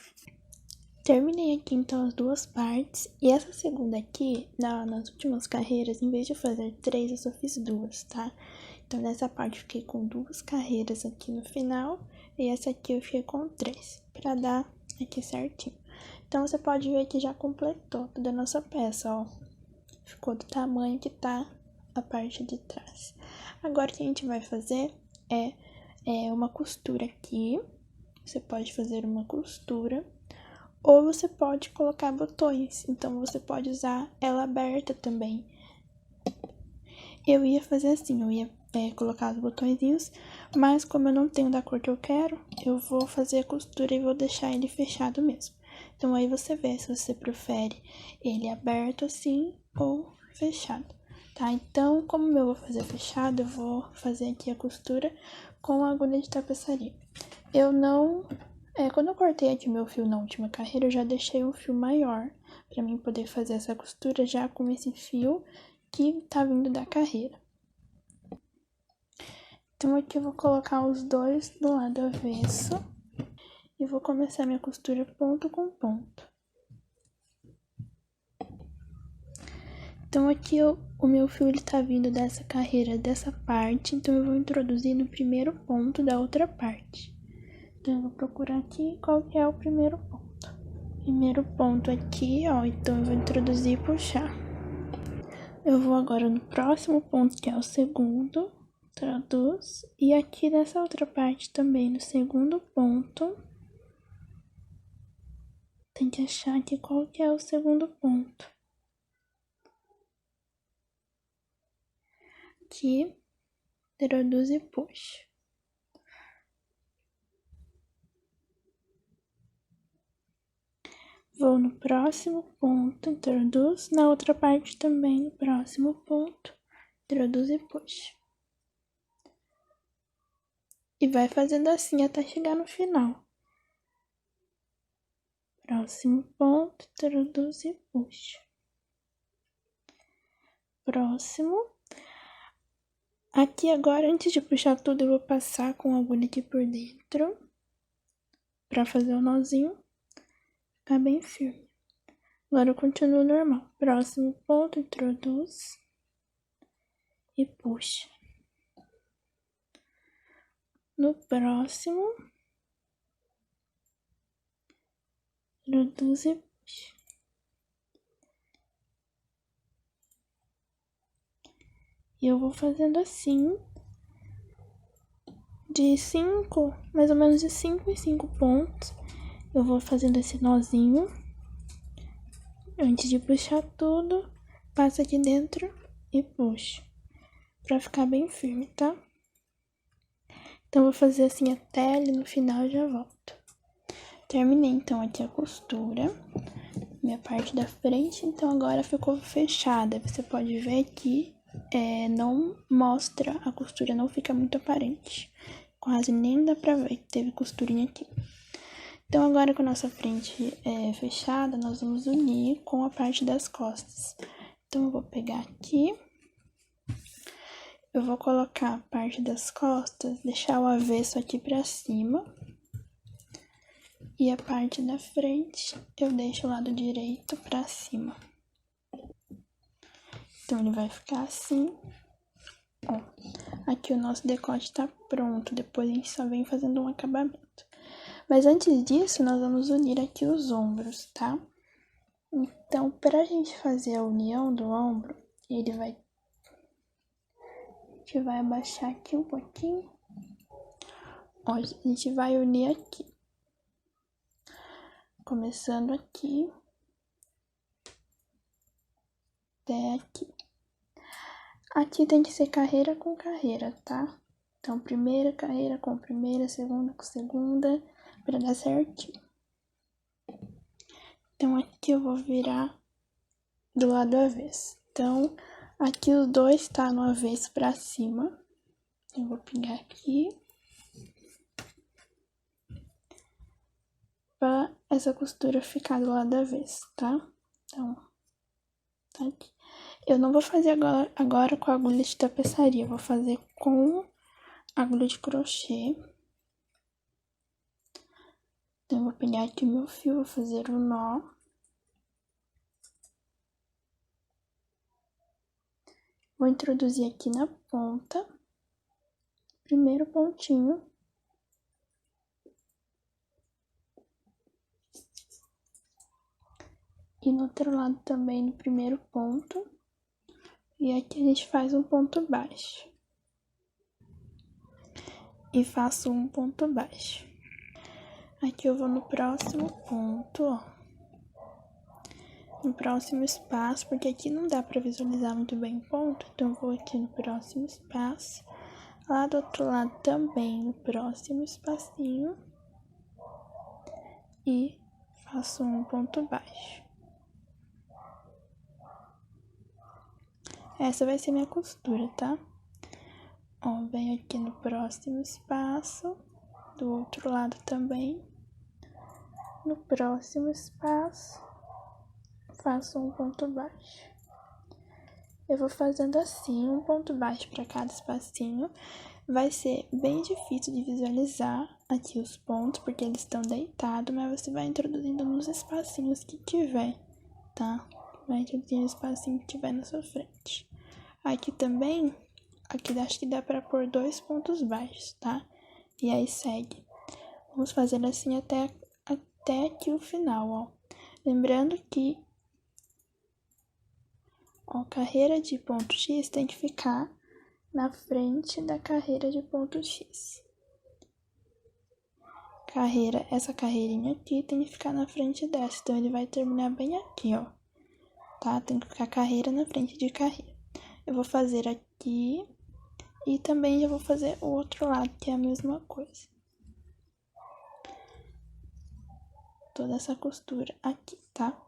Terminei aqui, então, as 2 partes. E essa segunda aqui, nas últimas carreiras, em vez de fazer 3, eu só fiz 2, tá? Então, nessa parte, eu fiquei com 2 carreiras aqui no final. E essa aqui eu fiquei com 3, pra dar aqui certinho. Então, você pode ver que já completou toda a nossa peça, ó. Ficou do tamanho que tá a parte de trás. Agora, o que a gente vai fazer é uma costura aqui. Você pode fazer uma costura. Ou você pode colocar botões, então você pode usar ela aberta também. Eu ia fazer assim, eu ia colocar os botõezinhos, mas como eu não tenho da cor que eu quero, eu vou fazer a costura e vou deixar ele fechado mesmo. Então aí você vê se você prefere ele aberto assim ou fechado, tá? Então, como eu vou fazer fechado, eu vou fazer aqui a costura com a agulha de tapeçaria. Quando eu cortei aqui meu fio na última carreira, eu já deixei um fio maior pra mim poder fazer essa costura já com esse fio que tá vindo da carreira. Então, aqui eu vou colocar os dois do lado avesso e vou começar minha costura ponto com ponto. Então, aqui o meu fio ele tá vindo dessa carreira, dessa parte, então eu vou introduzir no primeiro ponto da outra parte. Então, eu vou procurar aqui qual que é o primeiro ponto. Primeiro ponto aqui, ó, então eu vou introduzir e puxar. Eu vou agora no próximo ponto, que é o segundo, traduz, e aqui nessa outra parte também, no segundo ponto, tem que achar aqui qual que é o segundo ponto. aqui, introduz e puxa. Vou no próximo ponto, introduz, na outra parte também, no próximo ponto, introduz e puxa. E vai fazendo assim até chegar no final. Próximo ponto, introduz e puxa. Próximo. Aqui agora, antes de puxar tudo, eu vou passar com a agulha aqui por dentro, pra fazer o nozinho ficar bem firme. Agora eu continuo normal. Próximo ponto, introduz e puxa. No próximo, introduz e puxa. E eu vou fazendo assim, de 5, mais ou menos de 5 em 5 pontos. Eu vou fazendo esse nozinho. Antes de puxar tudo, passa aqui dentro e puxa. Pra ficar bem firme, tá? Então, eu vou fazer assim até ali no final e já volto. Terminei, então, aqui a costura. Minha parte da frente, então, agora ficou fechada. Você pode ver que não mostra, a costura não fica muito aparente. Quase nem dá pra ver que teve costurinha aqui. Então, agora com a nossa frente fechada, nós vamos unir com a parte das costas. Então, eu vou pegar aqui. Eu vou colocar a parte das costas, deixar o avesso aqui pra cima. E a parte da frente, eu deixo o lado direito pra cima. Então, ele vai ficar assim. Ó, aqui o nosso decote tá pronto, depois a gente só vem fazendo um acabamento. Mas antes disso, nós vamos unir aqui os ombros, tá? Então, pra gente fazer a união do ombro, a gente vai abaixar aqui um pouquinho. Ó, a gente vai unir aqui. Começando aqui. Até aqui. Aqui tem que ser carreira com carreira, tá? Então, primeira carreira com primeira, segunda com segunda, pra dar certinho. Então, aqui eu vou virar do lado avesso. Então, aqui os dois tá no avesso pra cima. Eu vou pegar aqui. Pra essa costura ficar do lado avesso, tá? Então, tá aqui. Eu não vou fazer agora com a agulha de tapeçaria, eu vou fazer com agulha de crochê. Então, eu vou pegar aqui o meu fio, vou fazer um nó. Vou introduzir aqui na ponta, primeiro pontinho. E no outro lado também no primeiro ponto. E aqui a gente faz um ponto baixo. E faço um ponto baixo. Aqui eu vou no próximo ponto, ó. No próximo espaço, porque aqui não dá pra visualizar muito bem o ponto. Então, eu vou aqui no próximo espaço. Lá do outro lado também, no próximo espacinho. E faço um ponto baixo. Essa vai ser minha costura, tá? Ó, venho aqui no próximo espaço, do outro lado também. No próximo espaço, faço um ponto baixo. Eu vou fazendo assim, um ponto baixo para cada espacinho. Vai ser bem difícil de visualizar aqui os pontos, porque eles estão deitados, mas você vai introduzindo nos espacinhos que tiver, tá? Vai introduzindo o espacinho que tiver na sua frente. Aqui também, aqui acho que dá pra pôr 2 pontos baixos, tá? E aí segue. Vamos fazer assim até aqui o final, ó. Lembrando que, ó, carreira de ponto X tem que ficar na frente da carreira de ponto X. Essa carreirinha aqui tem que ficar na frente dessa, então ele vai terminar bem aqui, ó. Tá? Tem que ficar carreira na frente de carreira. Eu vou fazer aqui E também já vou fazer o outro lado, que é a mesma coisa. Toda essa costura aqui, tá?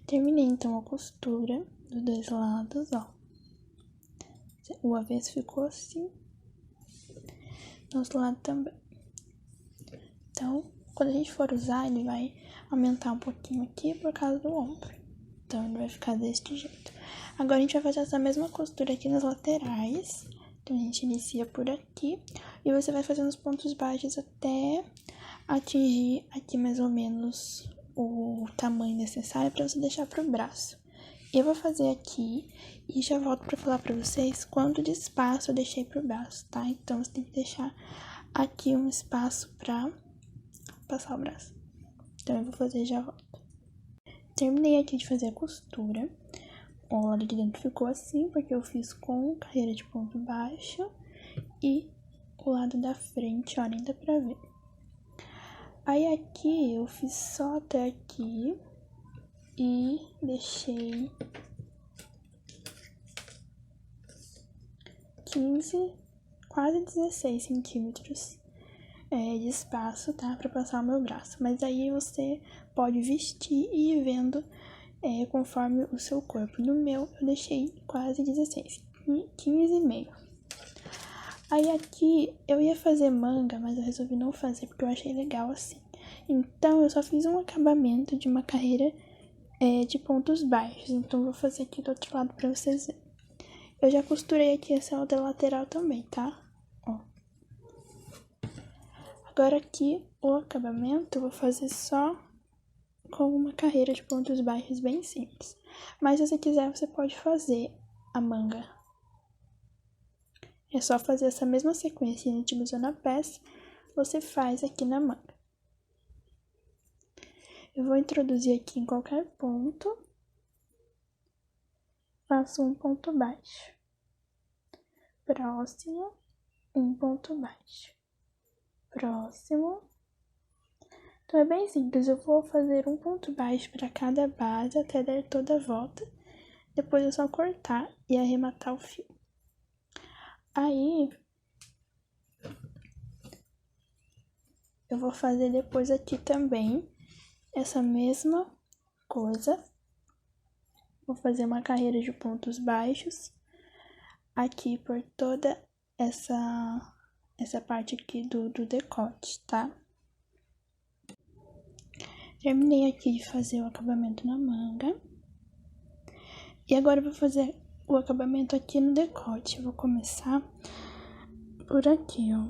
Terminei então a costura dos dois lados, ó. O avesso ficou assim. Do outro lado também. Então, quando a gente for usar, ele vai aumentar um pouquinho aqui por causa do ombro. Então, ele vai ficar deste jeito. Agora, a gente vai fazer essa mesma costura aqui nas laterais. Então, a gente inicia por aqui. E você vai fazendo os pontos baixos até atingir aqui mais ou menos o tamanho necessário para você deixar pro braço. Eu vou fazer aqui e já volto para falar para vocês quanto de espaço eu deixei pro braço, tá? Então, você tem que deixar aqui um espaço pra passar o braço. Então, eu vou fazer e já volto. Terminei aqui de fazer a costura. O lado de dentro ficou assim, porque eu fiz com carreira de ponto baixo. E o lado da frente, ó, nem dá pra ver. Aí aqui, eu fiz só até aqui. E deixei 15, quase 16 centímetros de espaço, tá? Pra passar o meu braço. Mas aí você pode vestir e ir vendo conforme o seu corpo. No meu, eu deixei quase 16, 15,5. Aí aqui, eu ia fazer manga, mas eu resolvi não fazer porque eu achei legal assim. Então, eu só fiz um acabamento de uma carreira de pontos baixos. Então, vou fazer aqui do outro lado pra vocês verem. Eu já costurei aqui essa outra lateral também, tá? Ó. Agora aqui, o acabamento, eu vou fazer só com uma carreira de pontos baixos bem simples. Mas se você quiser, você pode fazer a manga. É só fazer essa mesma sequência que a gente usou na peça, você faz aqui na manga. Eu vou introduzir aqui em qualquer ponto. Faço um ponto baixo. Próximo, um ponto baixo. Próximo. Então, é bem simples. Eu vou fazer um ponto baixo para cada base até dar toda a volta. Depois é só cortar e arrematar o fio. Aí, eu vou fazer depois aqui também essa mesma coisa. Vou fazer uma carreira de pontos baixos aqui por toda essa parte aqui do decote, tá? Terminei aqui de fazer o acabamento na manga. E agora eu vou fazer o acabamento aqui no decote. Eu vou começar por aqui, ó.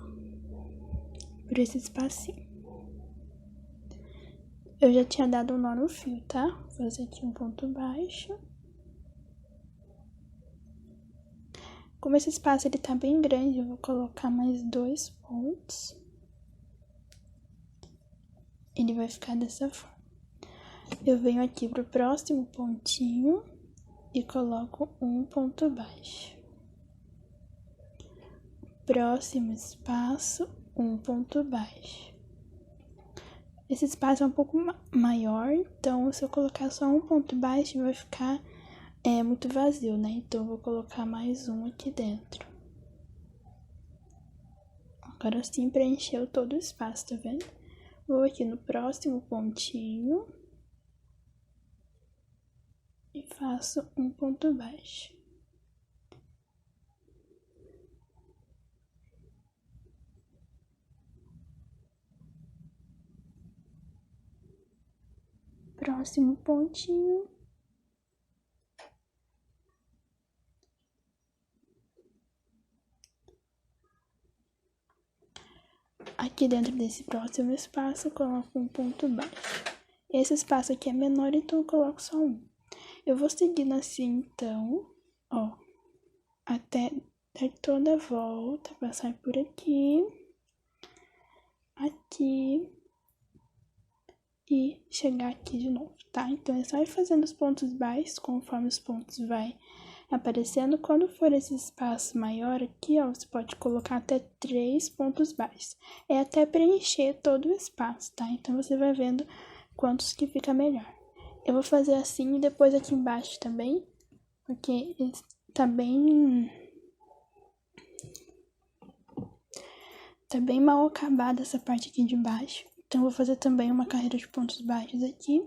Por esse espacinho. Eu já tinha dado um nó no fio, tá? Vou fazer aqui um ponto baixo. Como esse espaço ele tá bem grande, eu vou colocar mais 2 pontos. Ele vai ficar dessa forma. Eu venho aqui pro próximo pontinho e coloco um ponto baixo. Próximo espaço, um ponto baixo. Esse espaço é um pouco maior, então se eu colocar só um ponto baixo vai ficar muito vazio, né? Então eu vou colocar mais um aqui dentro. Agora sim preencheu todo o espaço, tá vendo? Vou aqui no próximo pontinho e faço um ponto baixo. Próximo pontinho. Aqui dentro desse próximo espaço eu coloco um ponto baixo. Esse espaço aqui é menor, então eu coloco só um. Eu vou seguindo assim, então, ó, até dar toda a volta, passar por aqui, aqui e chegar aqui de novo, tá? Então, é só ir fazendo os pontos baixos, conforme os pontos vai aparecendo. Quando for esse espaço maior aqui, ó, você pode colocar até 3 pontos baixos. É até preencher todo o espaço, tá? Então, você vai vendo quantos que fica melhor. Eu vou fazer assim e depois aqui embaixo também, porque tá bem Tá bem mal acabada essa parte aqui de baixo. Então, vou fazer também uma carreira de pontos baixos aqui.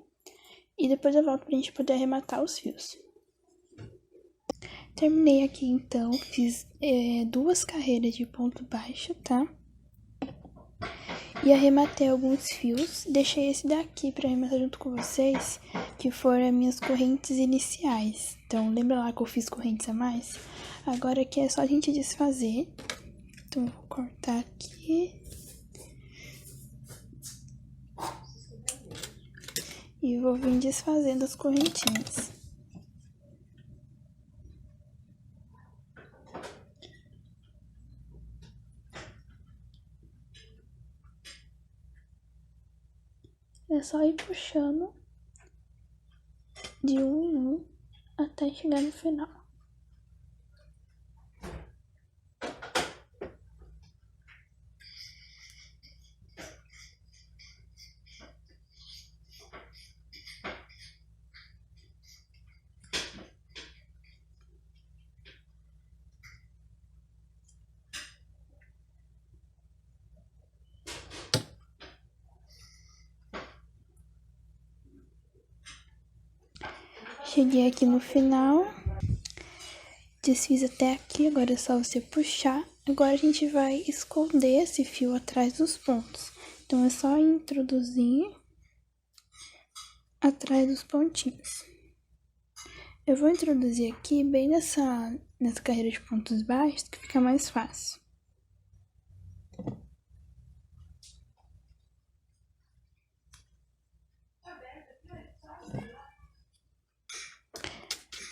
E depois eu volto pra gente poder arrematar os fios. Terminei aqui, então, fiz 2 carreiras de ponto baixo, tá? E arrematei alguns fios. Deixei esse daqui pra arrematar junto com vocês, que foram as minhas correntes iniciais. Então, lembra lá que eu fiz correntes a mais? Agora aqui é só a gente desfazer. Então, eu vou cortar aqui. E vou vir desfazendo as correntinhas. É só ir puxando de um em um até chegar no final. Cheguei aqui no final, desfiz até aqui, agora é só você puxar. Agora a gente vai esconder esse fio atrás dos pontos. Então, é só introduzir atrás dos pontinhos. Eu vou introduzir aqui bem nessa carreira de pontos baixos, que fica mais fácil.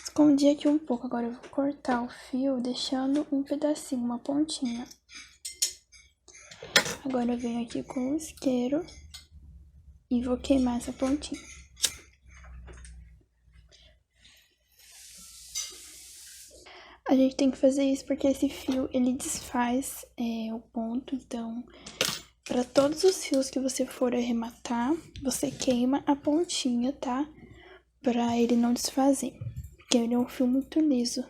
Escondi aqui um pouco, agora eu vou cortar o fio, deixando um pedacinho, uma pontinha. Agora eu venho aqui com o isqueiro e vou queimar essa pontinha. A gente tem que fazer isso porque esse fio, ele desfaz o ponto, então, para todos os fios que você for arrematar, você queima a pontinha, tá? Pra ele não desfazer, porque ele é um fio muito liso.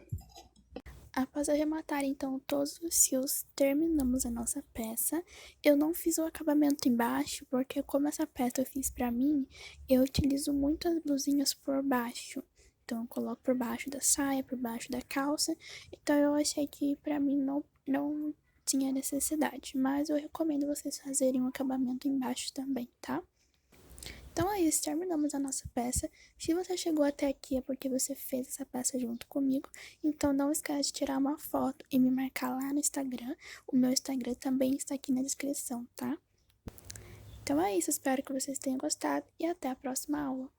Após arrematar, então, todos os fios, terminamos a nossa peça. Eu não fiz o acabamento embaixo, porque como essa peça eu fiz pra mim, eu utilizo muito as blusinhas por baixo. Então, eu coloco por baixo da saia, por baixo da calça. Então, eu achei que pra mim não tinha necessidade. Mas eu recomendo vocês fazerem um acabamento embaixo também, tá? Então é isso, terminamos a nossa peça. Se você chegou até aqui é porque você fez essa peça junto comigo. Então não esquece de tirar uma foto e me marcar lá no Instagram. O meu Instagram também está aqui na descrição, tá? Então é isso, espero que vocês tenham gostado e até a próxima aula.